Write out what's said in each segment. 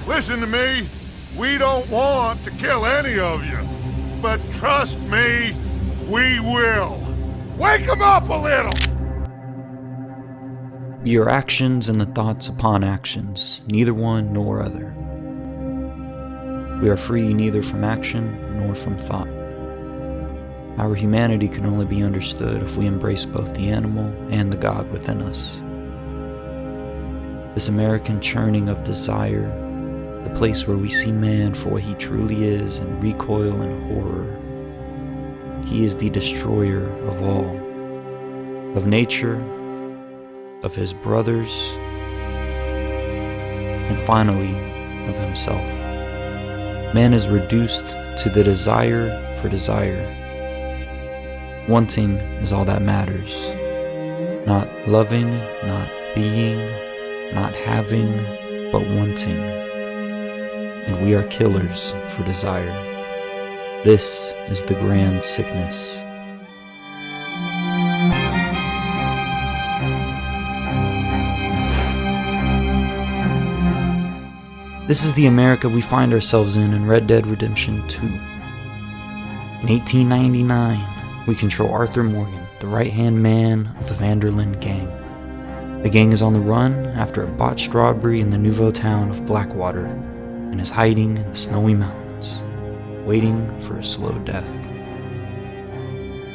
Listen to me. We don't want to kill any of you. But trust me, we will. Wake them up a little! Your actions and the thoughts upon actions, neither one nor other. We are free neither from action nor from thought. Our humanity can only be understood if we embrace both the animal and the God within us. This American churning of desire, the place where we see man for what he truly is and recoil in horror. He is the destroyer of all, of nature, of his brothers, and finally, of himself. Man is reduced to the desire for desire. Wanting is all that matters. Not loving, not being, not having, but wanting. And we are killers for desire. This is the grand sickness. This is the America we find ourselves in Red Dead Redemption 2. In 1899, we control Arthur Morgan, the right-hand man of the Van der Linde gang. The gang is on the run after a botched robbery in the nouveau town of Blackwater and is hiding in the snowy mountains, waiting for a slow death.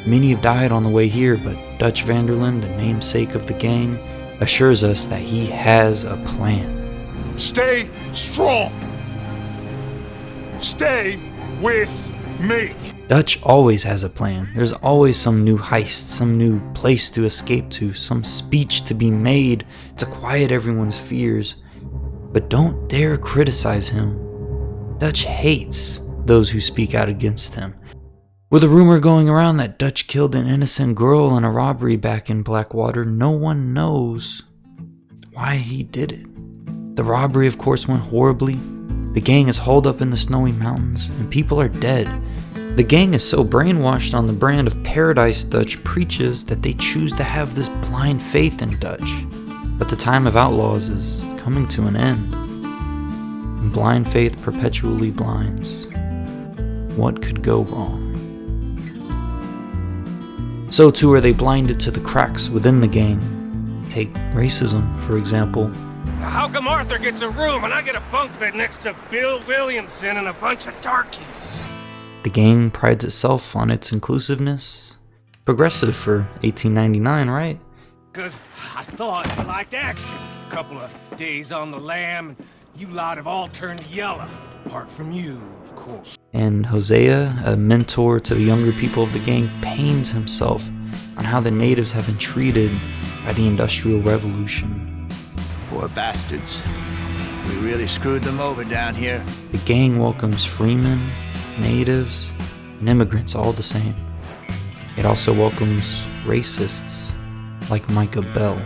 Many have died on the way here, but Dutch Van der Linde, the namesake of the gang, assures us that he has a plan. Stay strong. Stay with me. Dutch always has a plan. There's always some new heist, some new place to escape to, some speech to be made to quiet everyone's fears. But don't dare criticize him. Dutch hates those who speak out against him. With a rumor going around that Dutch killed an innocent girl in a robbery back in Blackwater, no one knows why he did it. The robbery, of course, went horribly. The gang is holed up in the snowy mountains, and people are dead. The gang is so brainwashed on the brand of paradise Dutch preaches that they choose to have this blind faith in Dutch. But the time of outlaws is coming to an end, and blind faith perpetually blinds. What could go wrong? So too are they blinded to the cracks within the gang. Take racism, for example. How come Arthur gets a room and I get a bunk bed next to Bill Williamson and a bunch of darkies? The gang prides itself on its inclusiveness. Progressive for 1899, right? 'Cause I thought you liked action. A couple of days on the lam, and you lot have all turned yellow. Apart from you, of course. And Hosea, a mentor to the younger people of the gang, pains himself on how the natives have been treated by the Industrial Revolution. Poor bastards. We really screwed them over down here. The gang welcomes freemen, natives, and immigrants all the same. It also welcomes racists like Micah Bell.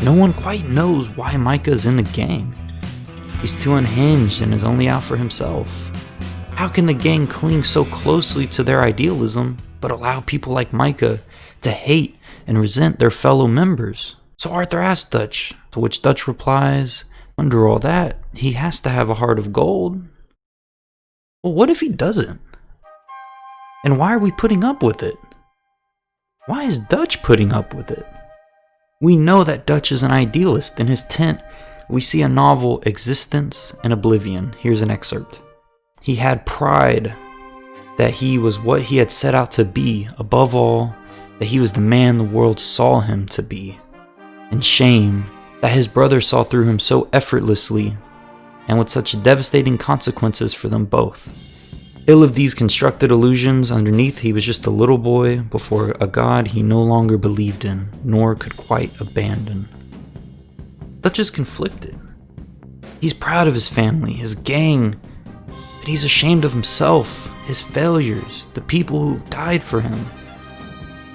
No one quite knows why Micah is in the gang. He's too unhinged and is only out for himself. How can the gang cling so closely to their idealism but allow people like Micah to hate and resent their fellow members? So Arthur asks Dutch, to which Dutch replies, under all that, he has to have a heart of gold. Well, what if he doesn't? And why are we putting up with it? Why is Dutch putting up with it? We know that Dutch is an idealist. In his tent, we see a novel, Existence and Oblivion. Here's an excerpt. He had pride that he was what he had set out to be, above all, that he was the man the world saw him to be. And shame that his brother saw through him so effortlessly and with such devastating consequences for them both. Ill of these constructed illusions, underneath he was just a little boy before a God he no longer believed in, nor could quite abandon. Dutch is conflicted. He's proud of his family, his gang, but he's ashamed of himself, his failures, the people who've died for him.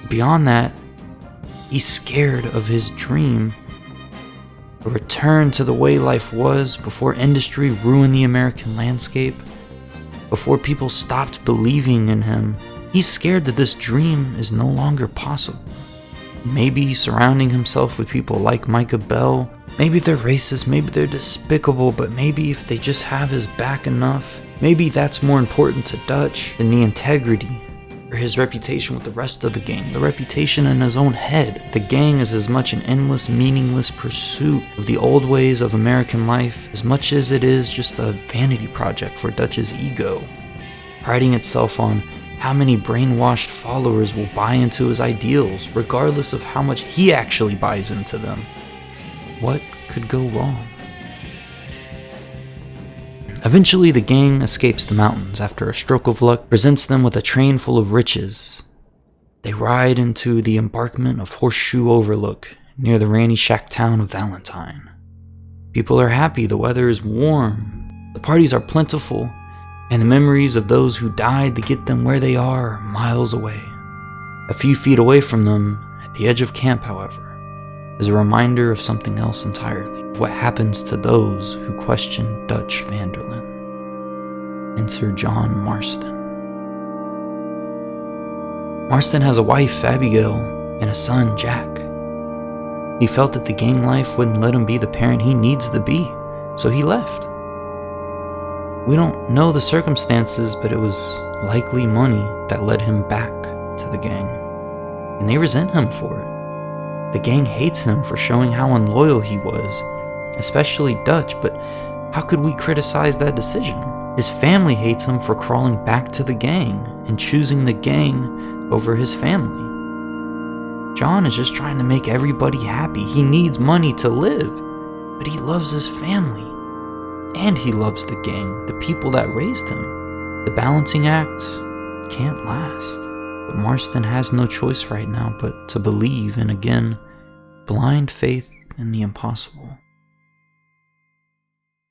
Beyond that, he's scared of his dream, a return to the way life was before industry ruined the American landscape, before people stopped believing in him. He's scared that this dream is no longer possible. Maybe surrounding himself with people like Micah Bell. Maybe they're racist, maybe they're despicable, but maybe if they just have his back enough, maybe that's more important to Dutch than the integrity or his reputation with the rest of the gang, the reputation in his own head. The gang is as much an endless, meaningless pursuit of the old ways of American life as much as it is just a vanity project for Dutch's ego, priding itself on how many brainwashed followers will buy into his ideals, regardless of how much he actually buys into them. What could go wrong? Eventually, the gang escapes the mountains after a stroke of luck presents them with a train full of riches. They ride into the embankment of Horseshoe Overlook near the Ranny Shack town of Valentine. People are happy, the weather is warm, the parties are plentiful, and the memories of those who died to get them where they are miles away. A few feet away from them, at the edge of camp, however, is a reminder of something else entirely, of what happens to those who question Dutch Vanderlyn. Enter John Marston. Marston has a wife, Abigail, and a son, Jack. He felt that the gang life wouldn't let him be the parent he needs to be, so he left. We don't know the circumstances, but it was likely money that led him back to the gang, and they resent him for it. The gang hates him for showing how unloyal he was, especially Dutch, but how could we criticize that decision? His family hates him for crawling back to the gang and choosing the gang over his family. John is just trying to make everybody happy. He needs money to live, but he loves his family. And he loves the gang, the people that raised him. The balancing act can't last. But Marston has no choice right now but to believe in, again, blind faith in the impossible.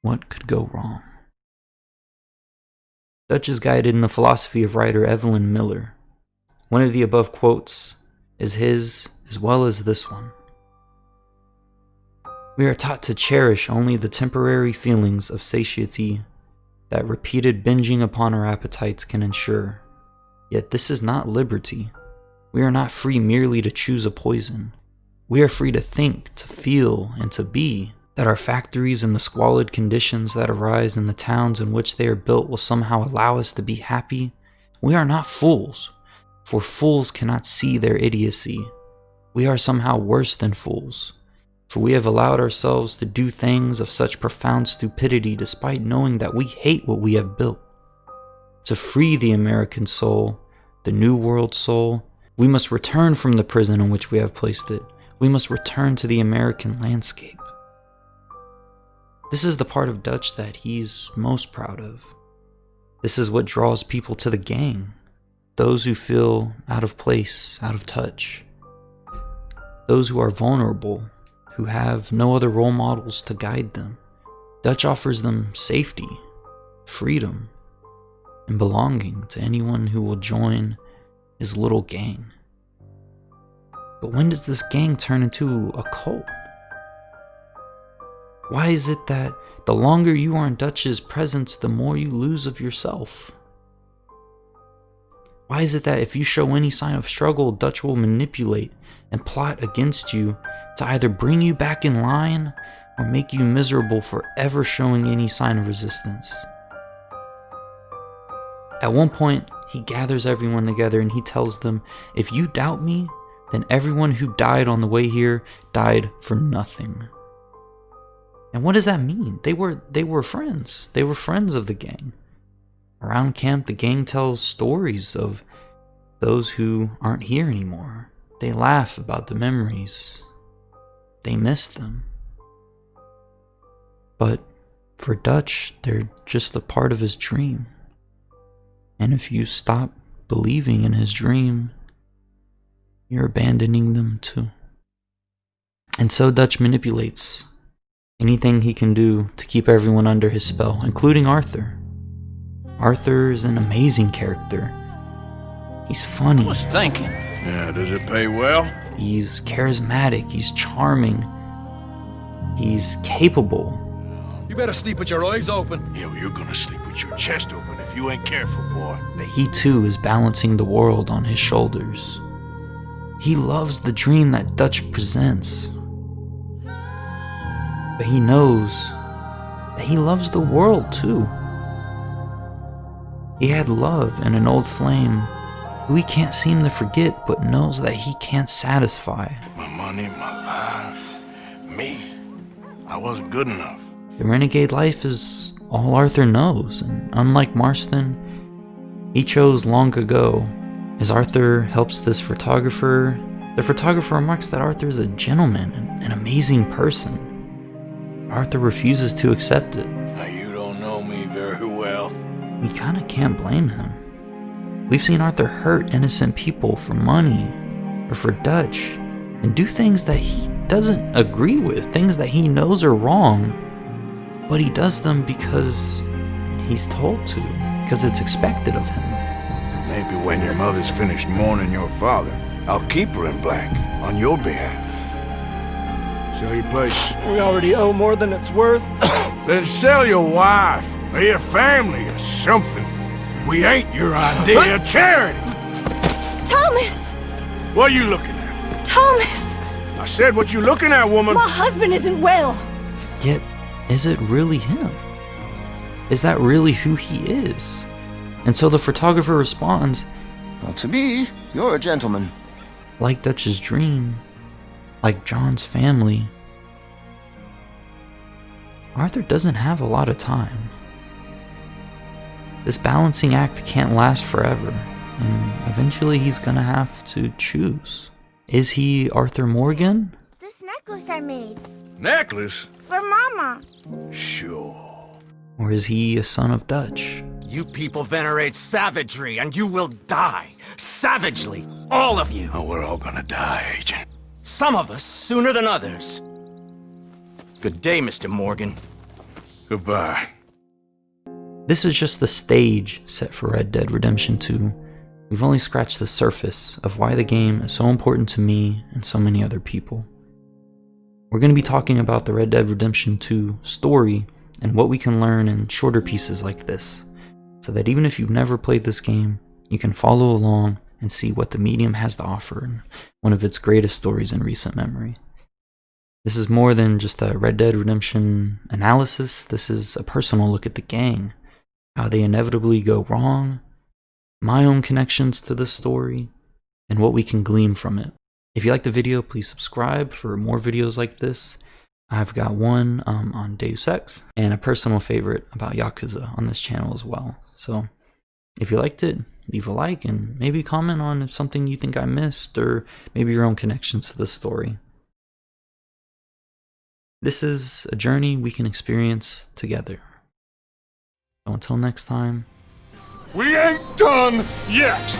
What could go wrong? Dutch is guided in the philosophy of writer Evelyn Miller. One of the above quotes is his, as well as this one. We are taught to cherish only the temporary feelings of satiety that repeated binging upon our appetites can ensure. Yet this is not liberty. We are not free merely to choose a poison. We are free to think, to feel, and to be. That our factories and the squalid conditions that arise in the towns in which they are built will somehow allow us to be happy. We are not fools, for fools cannot see their idiocy. We are somehow worse than fools, for we have allowed ourselves to do things of such profound stupidity despite knowing that we hate what we have built. To free the American soul, the New World soul, we must return from the prison in which we have placed it. We must return to the American landscape. This is the part of Dutch that he's most proud of. This is what draws people to the gang. Those who feel out of place, out of touch. Those who are vulnerable, who have no other role models to guide them. Dutch offers them safety, freedom, and belonging to anyone who will join his little gang. But when does this gang turn into a cult? Why is it that the longer you are in Dutch's presence, the more you lose of yourself? Why is it that if you show any sign of struggle, Dutch will manipulate and plot against you to either bring you back in line or make you miserable for ever showing any sign of resistance? At one point, he gathers everyone together and he tells them, if you doubt me, then everyone who died on the way here died for nothing. And what does that mean? They were friends. They were friends of the gang. Around camp, the gang tells stories of those who aren't here anymore. They laugh about the memories. They miss them. But for Dutch, they're just a part of his dream. And if you stop believing in his dream, you're abandoning them too. And so Dutch manipulates anything he can do to keep everyone under his spell, including Arthur. Arthur is an amazing character. He's funny. I was thinking. Yeah, does it pay well? He's charismatic. He's charming. He's capable. You better sleep with your eyes open. Yeah, well, you're gonna sleep with your chest open if you ain't careful, boy. But he too is balancing the world on his shoulders. He loves the dream that Dutch presents. But he knows that he loves the world too. He had love in an old flame who he can't seem to forget, but knows that he can't satisfy. My money, my life, me. I wasn't good enough. The renegade life is all Arthur knows, and unlike Marston, he chose long ago. As Arthur helps this photographer, the photographer remarks that Arthur is a gentleman and an amazing person. Arthur refuses to accept it. Now, you don't know me very well. We kinda can't blame him. We've seen Arthur hurt innocent people for money or for Dutch and do things that he doesn't agree with, things that he knows are wrong, but he does them because he's told to, because it's expected of him. Maybe when your mother's finished mourning your father, I'll keep her in black on your behalf. Sell your place. We already owe more than it's worth. Then sell your wife or your family or something. We ain't your idea of charity. Thomas! What are you looking at? Thomas! I said what you looking at, woman. My husband isn't well. Yet, is it really him? Is that really who he is? And so the photographer responds, Well, to me, you're a gentleman. like Dutch's dream, like John's family, Arthur doesn't have a lot of time. This balancing act can't last forever, and eventually he's gonna have to choose. Is he Arthur Morgan? This necklace I made Necklace? for Mama. Sure. Or is he a son of Dutch? You people venerate savagery, and you will die. Savagely. All of you. Oh, we're all gonna die, Agent. Some of us sooner than others. Good day, Mr. Morgan. Goodbye. This is just the stage set for Red Dead Redemption 2. We've only scratched the surface of why the game is so important to me and so many other people. We're going to be talking about the Red Dead Redemption 2 story and what we can learn in shorter pieces like this, so that even if you've never played this game, you can follow along and see what the medium has to offer in one of its greatest stories in recent memory. This is more than just a Red Dead Redemption analysis. This is a personal look at the gang, how they inevitably go wrong, my own connections to this story, and what we can glean from it. If you like the video, please subscribe for more videos like this. I've got one on Deus Ex and a personal favorite about Yakuza on this channel as well. So if you liked it, leave a like and maybe comment on something you think I missed or maybe your own connections to the story. This is a journey we can experience together. So until next time. We ain't done yet.